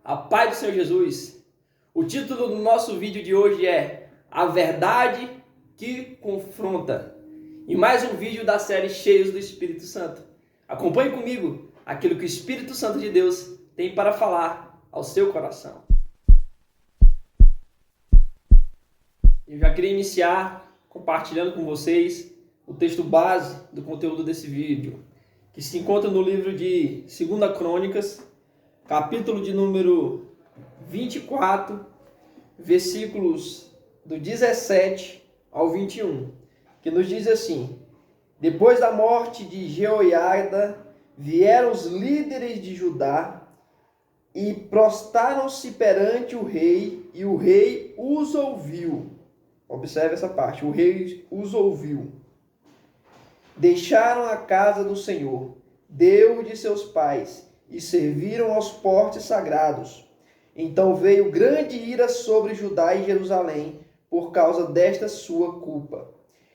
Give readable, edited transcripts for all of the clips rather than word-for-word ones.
A paz do Senhor Jesus. O título do nosso vídeo de hoje é A Verdade que Confronta. E mais um vídeo da série Cheios do Espírito Santo. Acompanhe comigo aquilo que o Espírito Santo de Deus tem para falar ao seu coração. Eu já queria iniciar compartilhando com vocês o texto base do conteúdo desse vídeo, que se encontra no livro de 2 Crônicas, capítulo de número 24, versículos do 17 ao 21, que nos diz assim: Depois da morte de Jeoiada, vieram os líderes de Judá e prostaram-se perante o rei, e o rei os ouviu. Observe essa parte, o rei os ouviu. Deixaram a casa do Senhor, Deus de seus pais, e serviram aos postes sagrados. Então veio grande ira sobre Judá e Jerusalém, por causa desta sua culpa.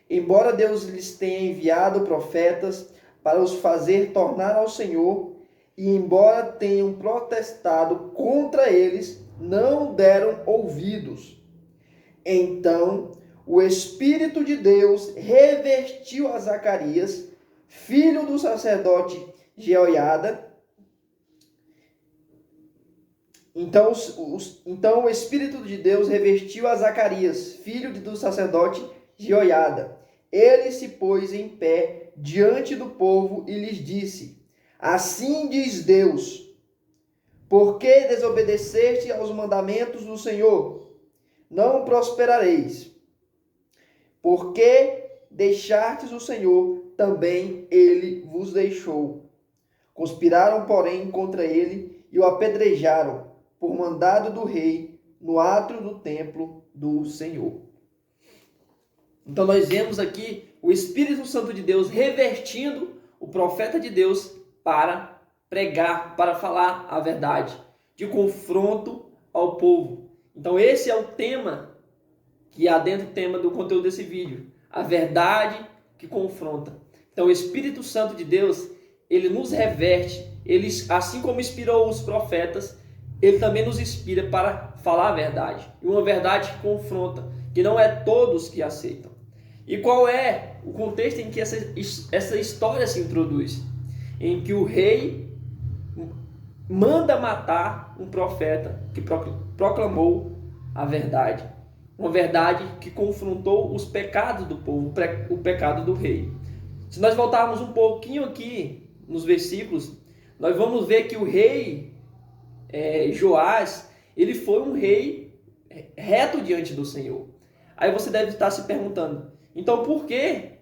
Embora Deus lhes tenha enviado profetas para os fazer tornar ao Senhor, e embora tenham protestado contra eles, não deram ouvidos. Então o Espírito de Deus revestiu a Zacarias, filho do sacerdote Jeoiada. Então o Espírito de Deus revestiu a Zacarias, filho do sacerdote Jeoiada. Ele se pôs em pé diante do povo e lhes disse: Assim diz Deus, por que desobedeceste aos mandamentos do Senhor? Não prosperareis. Porque deixastes o Senhor, também ele vos deixou. Conspiraram, porém, contra ele e o apedrejaram, por mandado do rei, no átrio do templo do Senhor. Então nós vemos aqui o Espírito Santo de Deus revestindo o profeta de Deus para pregar, para falar a verdade, de confronto ao povo. Então esse é o tema que há dentro do tema do conteúdo desse vídeo, a verdade que confronta. Então o Espírito Santo de Deus, ele nos reveste, ele, assim como inspirou os profetas, ele também nos inspira para falar a verdade. E uma verdade que confronta, que não é todos que aceitam. E qual é o contexto em que essa história se introduz? Em que o rei manda matar um profeta que proclamou a verdade. Uma verdade que confrontou os pecados do povo, o pecado do rei. Se nós voltarmos um pouquinho aqui nos versículos, nós vamos ver que o rei Joás, ele foi um rei reto diante do Senhor. Aí você deve estar se perguntando, então por que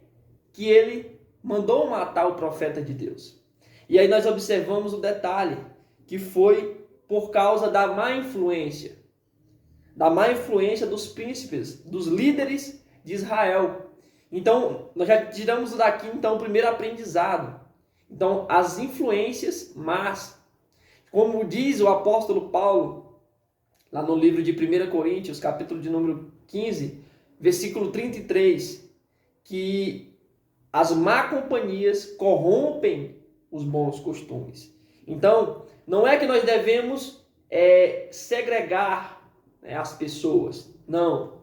ele mandou matar o profeta de Deus? E aí nós observamos o detalhe, que foi por causa da má influência dos príncipes, dos líderes de Israel. Então, nós já tiramos daqui então o primeiro aprendizado. Então, as influências más. Como diz o apóstolo Paulo, lá no livro de 1 Coríntios, capítulo de número 15, versículo 33, que as má companhias corrompem os bons costumes. Então, não é que nós devemos segregar as pessoas. Não.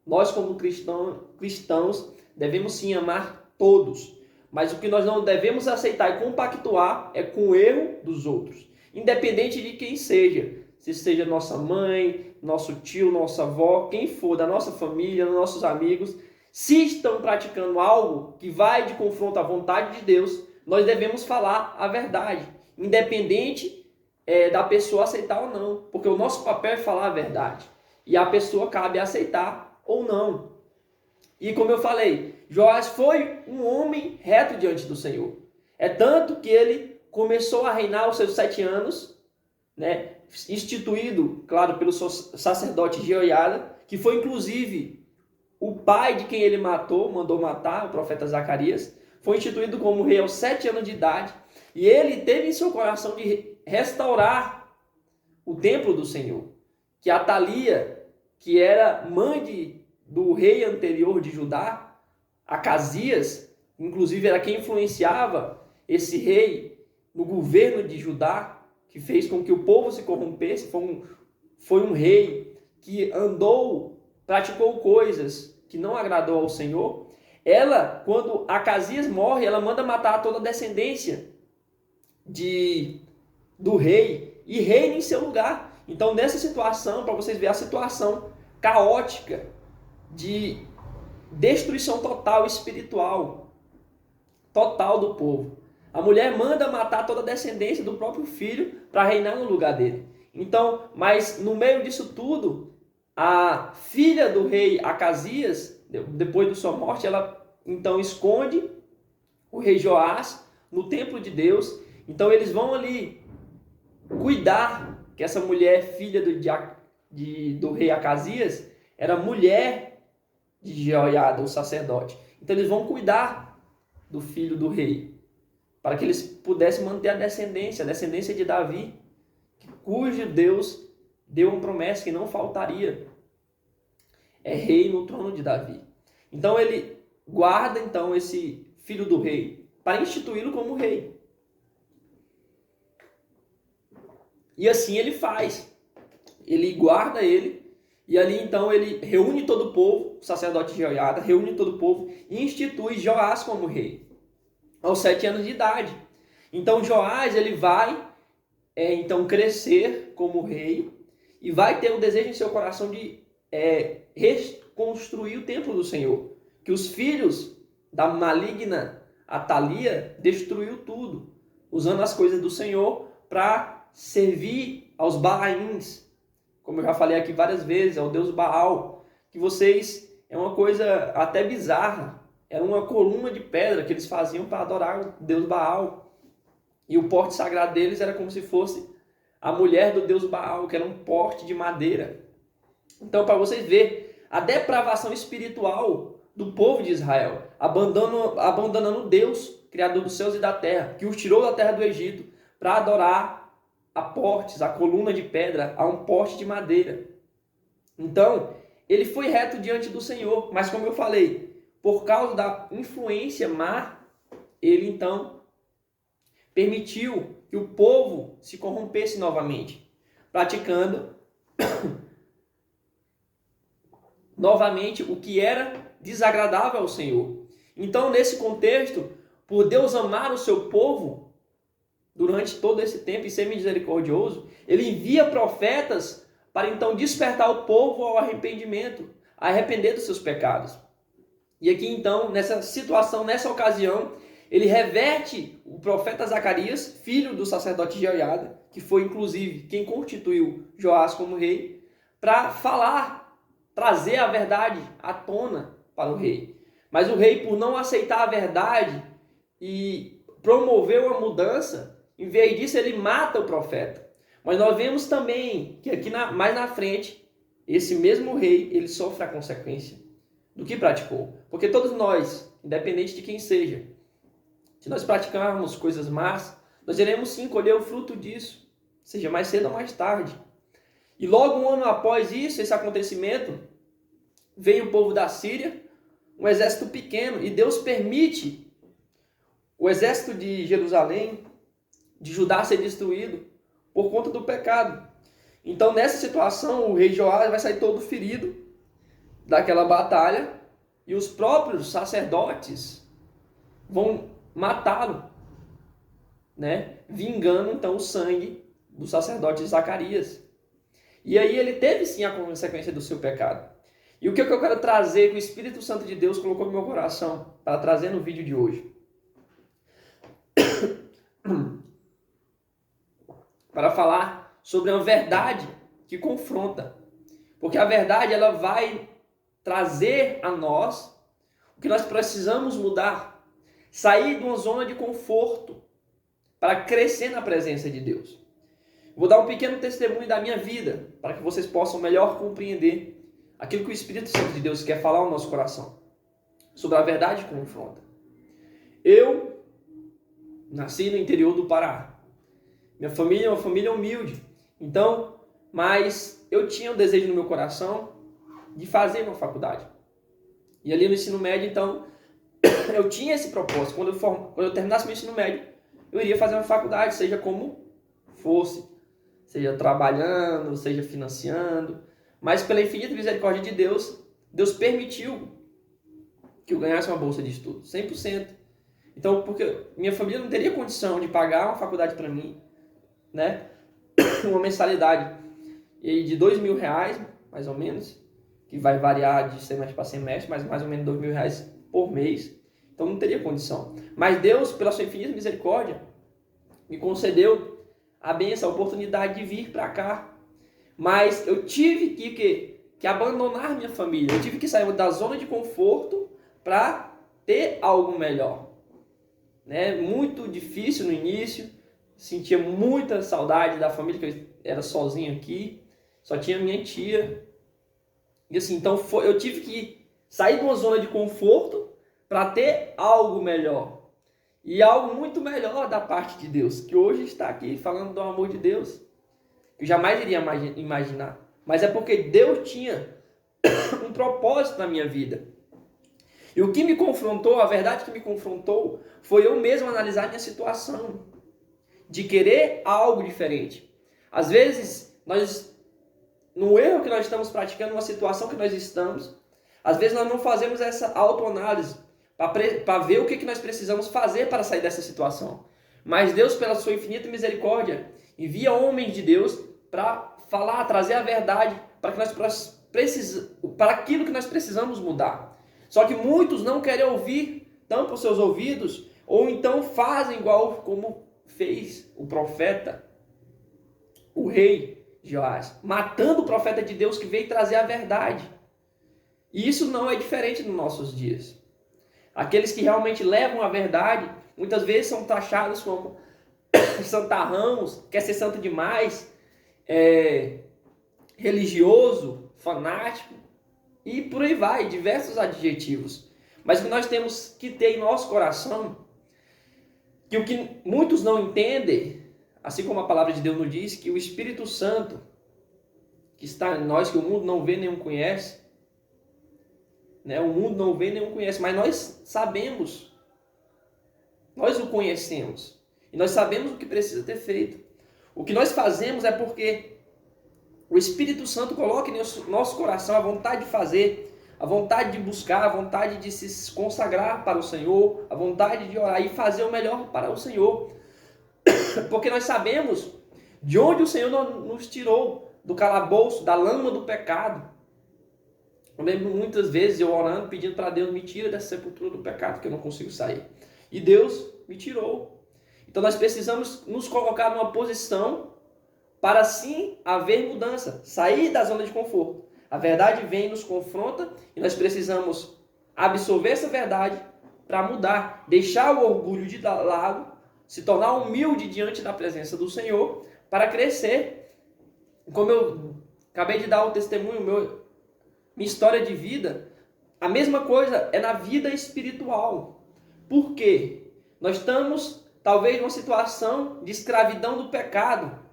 Nós, como cristãos, devemos sim amar todos. Mas o que nós não devemos aceitar e compactuar é com o erro dos outros. Independente de quem seja. Se seja nossa mãe, nosso tio, nossa avó, quem for, da nossa família, nossos amigos. Se estão praticando algo que vai de confronto à vontade de Deus, nós devemos falar a verdade. Independente da pessoa aceitar ou não, porque o nosso papel é falar a verdade, e a pessoa cabe aceitar ou não. E como eu falei, Joás foi um homem reto diante do Senhor, é tanto que ele começou a reinar aos seus 7 anos, instituído, claro, pelo sacerdote Jeoiada, que foi inclusive o pai de quem ele mandou matar, o profeta Zacarias, foi instituído como rei aos 7 anos de idade, e ele teve em seu coração de restaurar o templo do Senhor, que Atalia, que era mãe do rei anterior de Judá, Acasias, inclusive era quem influenciava esse rei no governo de Judá, que fez com que o povo se corrompesse, foi um rei que praticou coisas que não agradou ao Senhor. Ela, quando Acasias morre, ela manda matar toda a descendência do rei e reina em seu lugar. Então, nessa situação, para vocês verem a situação caótica de destruição total espiritual, total do povo. A mulher manda matar toda a descendência do próprio filho para reinar no lugar dele. Então, mas no meio disso tudo, a filha do rei Acasias, depois de sua morte, ela então esconde o rei Joás no templo de Deus. Então eles vão ali cuidar que essa mulher, filha do rei Acasias, era mulher de Jeoiada, o sacerdote. Então eles vão cuidar do filho do rei, para que eles pudessem manter a descendência de Davi, cujo Deus deu uma promessa que não faltaria. É rei no trono de Davi. Então ele guarda então esse filho do rei para instituí-lo como rei. E assim ele faz. Ele guarda ele, e ali então ele reúne todo o povo, o sacerdote Jeoiada, reúne todo o povo e institui Joás como rei, aos 7 anos de idade. Então Joás ele vai então crescer como rei e vai ter o desejo em seu coração de reconstruir o templo do Senhor, que os filhos da maligna Atalia destruiu tudo, usando as coisas do Senhor para servir aos Balaíns, como eu já falei aqui várias vezes, ao Deus Baal, que vocês, é uma coisa até bizarra, era uma coluna de pedra que eles faziam para adorar o Deus Baal, e o porte sagrado deles era como se fosse a mulher do Deus Baal, que era um porte de madeira. Então, para vocês verem a depravação espiritual do povo de Israel, abandonando Deus, Criador dos céus e da terra, que os tirou da terra do Egito, para adorar a portes, a coluna de pedra, a um poste de madeira. Então, ele foi reto diante do Senhor, mas como eu falei, por causa da influência má, ele então permitiu que o povo se corrompesse novamente, praticando novamente o que era desagradável ao Senhor. Então, nesse contexto, por Deus amar o seu povo, durante todo esse tempo e ser misericordioso, ele envia profetas para então despertar o povo ao arrependimento, a arrepender dos seus pecados. E aqui então, nessa situação, nessa ocasião, ele reverte o profeta Zacarias, filho do sacerdote Jeoiada, que foi inclusive quem constituiu Joás como rei, para falar, trazer a verdade à tona para o rei. Mas o rei, por não aceitar a verdade e promoveu a mudança, em vez disso ele mata o profeta. Mas nós vemos também que aqui mais na frente, esse mesmo rei, ele sofre a consequência do que praticou. Porque todos nós, independente de quem seja, se nós praticarmos coisas más, nós iremos sim colher o fruto disso, seja mais cedo ou mais tarde. E logo um ano após isso, esse acontecimento, veio o povo da Síria, um exército pequeno, e Deus permite o exército de Jerusalém, de Judá ser destruído por conta do pecado. Então, nessa situação, o rei Joás vai sair todo ferido daquela batalha e os próprios sacerdotes vão matá-lo, né? Vingando então o sangue do sacerdote Zacarias. E aí ele teve sim a consequência do seu pecado. E o que eu quero trazer, que o Espírito Santo de Deus colocou no meu coração para trazer no vídeo de hoje, para falar sobre uma verdade que confronta. Porque a verdade ela vai trazer a nós o que nós precisamos mudar. Sair de uma zona de conforto para crescer na presença de Deus. Vou dar um pequeno testemunho da minha vida para que vocês possam melhor compreender aquilo que o Espírito Santo de Deus quer falar ao nosso coração. Sobre a verdade que confronta. Eu nasci no interior do Pará. Minha família é uma família humilde. Então, mas eu tinha um desejo no meu coração de fazer uma faculdade. E ali no ensino médio, então, eu tinha esse propósito. Quando eu terminasse meu ensino médio, eu iria fazer uma faculdade, seja como fosse, seja trabalhando, seja financiando, mas pela infinita misericórdia de Deus, Deus permitiu que eu ganhasse uma bolsa de estudo, 100%. Então, porque minha família não teria condição de pagar uma faculdade para mim, né? Uma mensalidade de R$ 2.000, mais ou menos, que vai variar de semestre para semestre, mas mais ou menos R$ 2.000 por mês. Então não teria condição. Mas Deus, pela sua infinita misericórdia, me concedeu a bênção, a oportunidade de vir para cá. Mas eu tive que abandonar minha família. Eu tive que sair da zona de conforto para ter algo melhor. Né? Muito difícil no início. Sentia muita saudade da família, que eu era sozinho aqui. Só tinha minha tia. E assim, então eu tive que sair de uma zona de conforto para ter algo melhor. E algo muito melhor da parte de Deus, que hoje está aqui falando do amor de Deus, que eu jamais iria imaginar. Mas é porque Deus tinha um propósito na minha vida. E o que me confrontou, a verdade que me confrontou, foi eu mesmo analisar minha situação, de querer algo diferente. Às vezes, no erro que nós estamos praticando, uma situação que nós estamos, às vezes nós não fazemos essa autoanálise para ver o que nós precisamos fazer para sair dessa situação. Mas Deus, pela sua infinita misericórdia, envia homens de Deus para falar, trazer a verdade para aquilo que nós precisamos mudar. Só que muitos não querem ouvir, tampam os seus ouvidos, ou então fazem igual como fez o profeta, o rei Joás, matando o profeta de Deus que veio trazer a verdade. E isso não é diferente nos nossos dias. Aqueles que realmente levam a verdade, muitas vezes são taxados como santarrãos, quer ser santo demais, religioso, fanático, e por aí vai, diversos adjetivos. Mas o que nós temos que ter em nosso coração, que o que muitos não entendem, assim como a palavra de Deus nos diz, que o Espírito Santo, que está em nós, que o mundo não vê, nenhum conhece, né? O mundo não vê, nenhum conhece, mas nós sabemos, nós o conhecemos, e nós sabemos o que precisa ter feito. O que nós fazemos é porque o Espírito Santo coloca em nosso coração a vontade de fazer, a vontade de buscar, a vontade de se consagrar para o Senhor, a vontade de orar e fazer o melhor para o Senhor. Porque nós sabemos de onde o Senhor nos tirou, do calabouço, da lama do pecado. Eu lembro muitas vezes eu orando, pedindo para Deus, me tira dessa sepultura do pecado, que eu não consigo sair. E Deus me tirou. Então nós precisamos nos colocar numa posição para sim haver mudança, sair da zona de conforto. A verdade vem, nos confronta e nós precisamos absorver essa verdade para mudar, deixar o orgulho de lado, se tornar humilde diante da presença do Senhor para crescer. Como eu acabei de dar o testemunho, minha história de vida, a mesma coisa é na vida espiritual. Por quê? Nós estamos talvez numa situação de escravidão do pecado.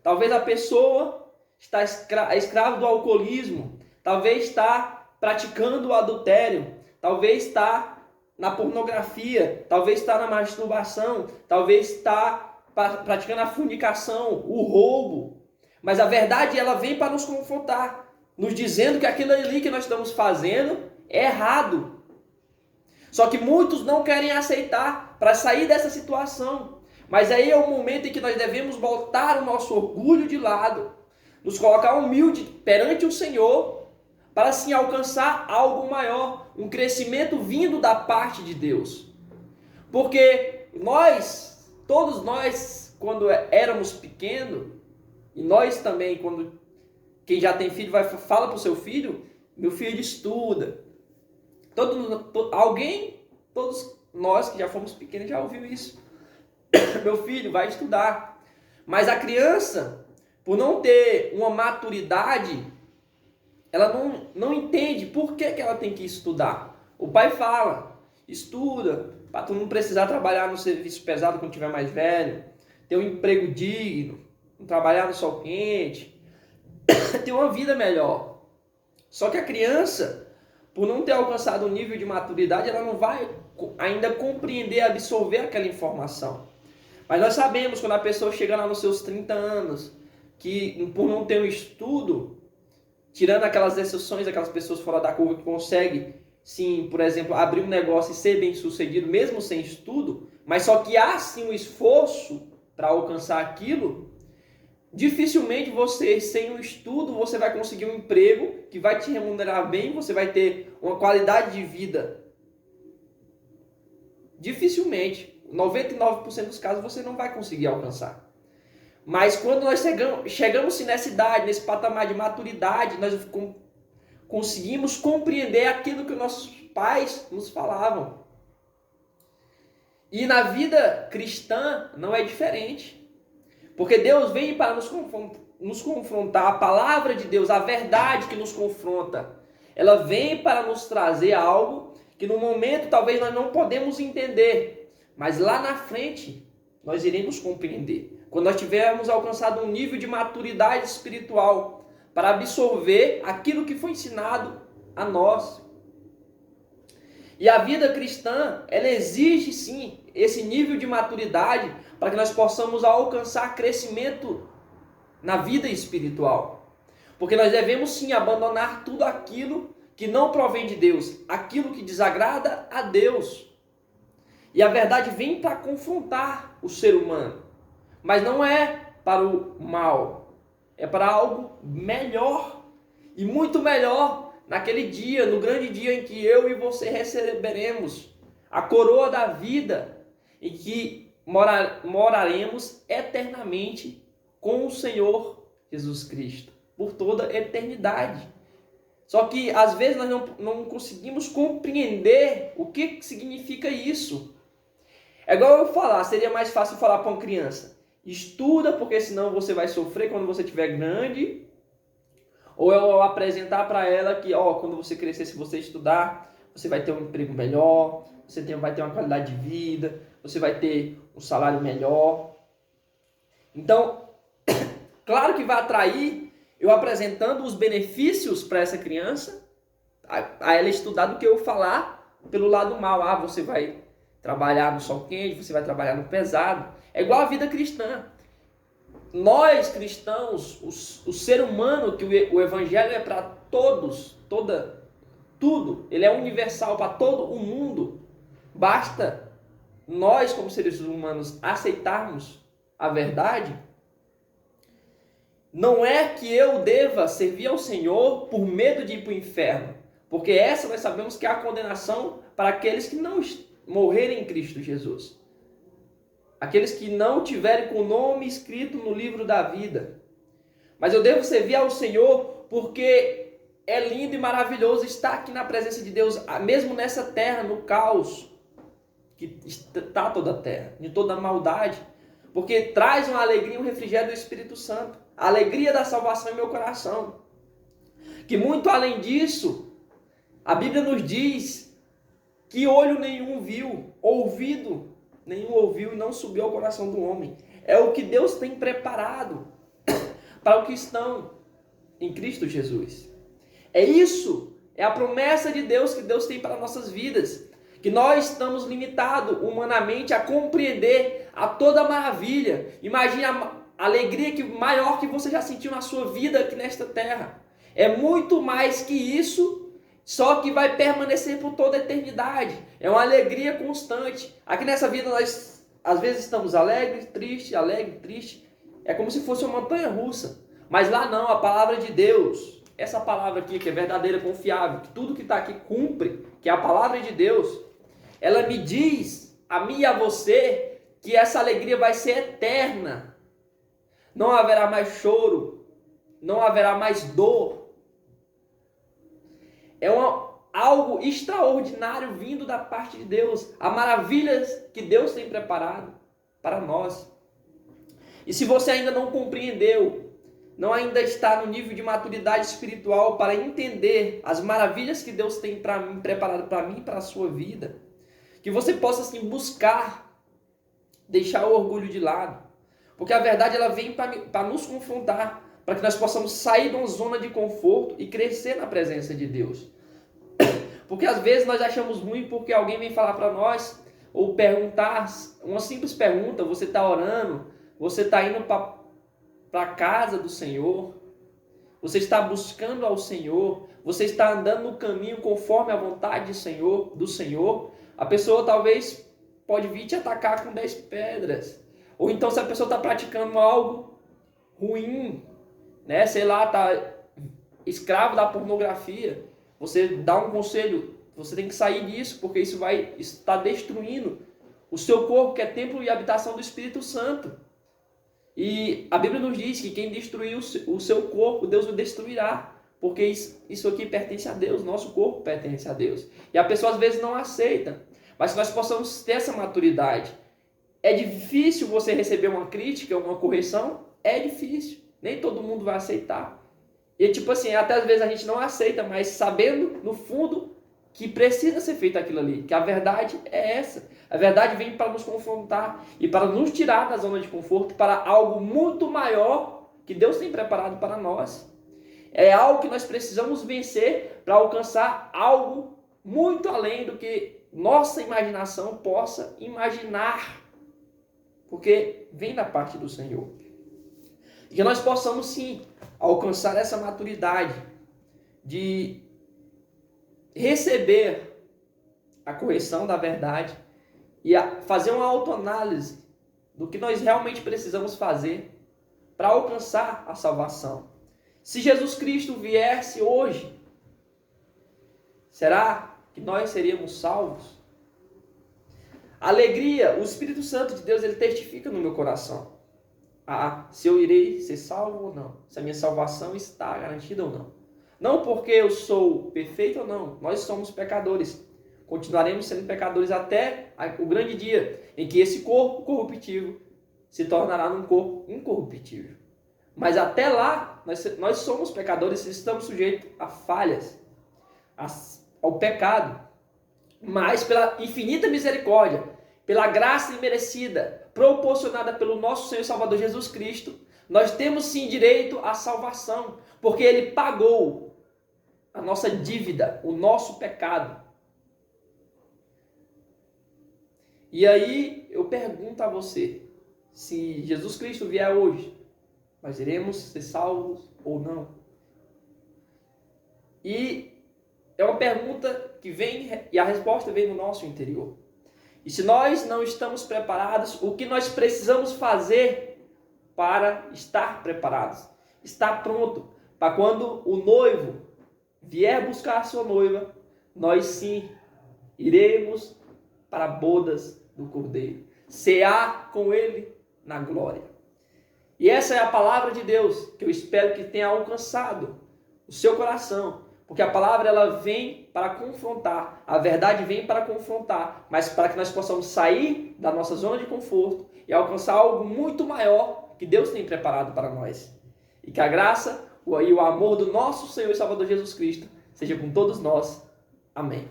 Talvez a pessoa está escravo do alcoolismo, talvez está praticando o adultério, talvez está na pornografia, talvez está na masturbação, talvez está praticando a fornicação, o roubo. Mas a verdade, ela vem para nos confrontar, nos dizendo que aquilo ali que nós estamos fazendo é errado. Só que muitos não querem aceitar para sair dessa situação. Mas aí é o momento em que nós devemos botar o nosso orgulho de lado, nos colocar humilde perante o Senhor, para assim alcançar algo maior, um crescimento vindo da parte de Deus. Porque todos nós, quando éramos pequenos, e nós também, quem já tem filho, fala para o seu filho, meu filho estuda. Todos nós que já fomos pequenos já ouviu isso. Meu filho vai estudar. Mas a criança, por não ter uma maturidade, ela não entende por que ela tem que estudar. O pai fala, estuda, para tu não precisar trabalhar no serviço pesado quando tiver mais velho, ter um emprego digno, não trabalhar no sol quente, ter uma vida melhor. Só que a criança, por não ter alcançado um nível de maturidade, ela não vai ainda compreender, absorver aquela informação. Mas nós sabemos quando a pessoa chega lá nos seus 30 anos, que por não ter um estudo, tirando aquelas exceções, aquelas pessoas fora da curva que conseguem, sim, por exemplo, abrir um negócio e ser bem sucedido, mesmo sem estudo, mas só que há sim um esforço para alcançar aquilo, dificilmente você, sem um estudo, você vai conseguir um emprego que vai te remunerar bem, você vai ter uma qualidade de vida. Dificilmente, 99% dos casos você não vai conseguir alcançar. Mas quando nós chegamos nessa idade, nesse patamar de maturidade, nós conseguimos compreender aquilo que nossos pais nos falavam. E na vida cristã não é diferente. Porque Deus vem para nos confrontar, a palavra de Deus, a verdade que nos confronta, ela vem para nos trazer algo que no momento talvez nós não podemos entender, mas lá na frente nós iremos compreender. Quando nós tivermos alcançado um nível de maturidade espiritual para absorver aquilo que foi ensinado a nós. E a vida cristã, ela exige sim esse nível de maturidade para que nós possamos alcançar crescimento na vida espiritual. Porque nós devemos sim abandonar tudo aquilo que não provém de Deus, aquilo que desagrada a Deus. E a verdade vem para confrontar o ser humano, mas não é para o mal, é para algo melhor e muito melhor. Naquele dia, no grande dia em que eu e você receberemos a coroa da vida e que moraremos eternamente com o Senhor Jesus Cristo, por toda a eternidade. Só que às vezes nós não conseguimos compreender o que significa isso. É igual eu falar, seria mais fácil falar para uma criança: estuda, porque senão você vai sofrer quando você estiver grande. Ou eu apresentar para ela que, quando você crescer, se você estudar, você vai ter um emprego melhor, você vai ter uma qualidade de vida, você vai ter um salário melhor. Então, claro que vai atrair eu apresentando os benefícios para essa criança, a ela estudar, do que eu falar pelo lado mal. Você vai trabalhar no sol quente, você vai trabalhar no pesado. É igual a vida cristã. Nós cristãos, o ser humano, que o evangelho é para todos, tudo, ele é universal para todo o mundo. Basta nós, como seres humanos, aceitarmos a verdade. Não é que eu deva servir ao Senhor por medo de ir para o inferno, porque essa nós sabemos que é a condenação para aqueles que não morrerem em Cristo Jesus. Aqueles que não tiverem com o nome escrito no livro da vida. Mas eu devo servir ao Senhor porque é lindo e maravilhoso estar aqui na presença de Deus, mesmo nessa terra, no caos que está toda a terra, de toda a maldade. Porque traz uma alegria, um refrigério do Espírito Santo. A alegria da salvação em meu coração. Que muito além disso, a Bíblia nos diz que olho nenhum viu, ouvido nenhum ouviu e não subiu ao coração do homem. É o que Deus tem preparado para os que estão em Cristo Jesus. É isso, é a promessa de Deus que Deus tem para nossas vidas. Que nós estamos limitados humanamente a compreender a toda maravilha. Imagine a alegria maior que você já sentiu na sua vida aqui nesta terra. É muito mais que isso. Só que vai permanecer por toda a eternidade. É uma alegria constante. Aqui nessa vida nós às vezes estamos alegre, triste. É como se fosse uma montanha russa. Mas lá não, a palavra de Deus, essa palavra aqui que é verdadeira, confiável, que tudo que está aqui cumpre, que é a palavra de Deus, ela me diz, a mim e a você, que essa alegria vai ser eterna. Não haverá mais choro, não haverá mais dor. É algo extraordinário vindo da parte de Deus. Há maravilhas que Deus tem preparado para nós. E se você ainda não compreendeu, não ainda está no nível de maturidade espiritual para entender as maravilhas que Deus tem preparado para mim e para a sua vida, que você possa assim buscar deixar o orgulho de lado. Porque a verdade ela vem para nos confrontar, para que nós possamos sair de uma zona de conforto e crescer na presença de Deus. Porque às vezes nós achamos ruim porque alguém vem falar para nós, ou perguntar, uma simples pergunta, você está orando, você está indo para a casa do Senhor, você está buscando ao Senhor, você está andando no caminho conforme a vontade do Senhor, a pessoa talvez pode vir te atacar com 10 pedras. Ou então se a pessoa está praticando algo ruim, né? Sei lá, está escravo da pornografia, você dá um conselho, você tem que sair disso, porque isso vai estar destruindo o seu corpo, que é templo e habitação do Espírito Santo. E a Bíblia nos diz que quem destruir o seu corpo, Deus o destruirá. Porque isso aqui pertence a Deus, nosso corpo pertence a Deus. E a pessoa às vezes não aceita. Mas que nós possamos ter essa maturidade. É difícil você receber uma crítica, uma correção? É difícil. Nem todo mundo vai aceitar. E tipo assim, até às vezes a gente não aceita, mas sabendo no fundo que precisa ser feito aquilo ali. Que a verdade é essa. A verdade vem para nos confrontar e para nos tirar da zona de conforto para algo muito maior que Deus tem preparado para nós. É algo que nós precisamos vencer para alcançar algo muito além do que nossa imaginação possa imaginar. Porque vem da parte do Senhor. E que nós possamos sim alcançar essa maturidade de receber a correção da verdade e fazer uma autoanálise do que nós realmente precisamos fazer para alcançar a salvação. Se Jesus Cristo viesse hoje, será que nós seríamos salvos? A alegria, o Espírito Santo de Deus, ele testifica no meu coração. Se eu irei ser salvo ou não. Se a minha salvação está garantida ou não. Não porque eu sou perfeito ou não. Nós somos pecadores. Continuaremos sendo pecadores até o grande dia em que esse corpo corruptível se tornará num corpo incorruptível. Mas até lá, nós somos pecadores e estamos sujeitos a falhas, ao pecado. Mas pela infinita misericórdia, pela graça imerecida, proporcionada pelo nosso Senhor e Salvador Jesus Cristo, nós temos sim direito à salvação, porque Ele pagou a nossa dívida, o nosso pecado. E aí eu pergunto a você, se Jesus Cristo vier hoje, nós iremos ser salvos ou não? E é uma pergunta que vem, e a resposta vem no nosso interior. E se nós não estamos preparados, o que nós precisamos fazer para estar preparados? Estar pronto, para quando o noivo vier buscar a sua noiva, nós sim iremos para bodas do Cordeiro, cear com ele na glória. E essa é a palavra de Deus, que eu espero que tenha alcançado o seu coração, porque a palavra ela vem para confrontar, a verdade vem para confrontar, mas para que nós possamos sair da nossa zona de conforto e alcançar algo muito maior que Deus tem preparado para nós. E que a graça e o amor do nosso Senhor e Salvador Jesus Cristo seja com todos nós. Amém.